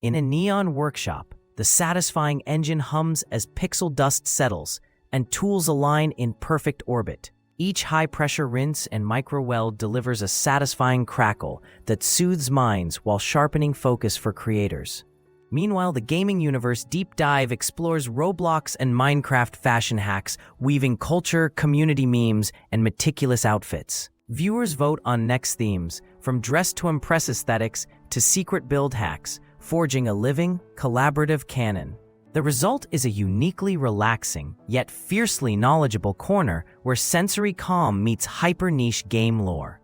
In a neon workshop, the satisfying engine hums as pixel dust settles and tools align in perfect orbit. Each high-pressure rinse and micro-weld delivers a satisfying crackle that soothes minds while sharpening focus for creators. Meanwhile, the gaming universe Deep Dive explores Roblox and Minecraft fashion hacks, weaving culture, community memes, and meticulous outfits. Viewers vote on next themes, from dress-to-impress aesthetics to secret build hacks, forging a living, collaborative canon. The result is a uniquely relaxing, yet fiercely knowledgeable corner where sensory calm meets hyper-niche game lore.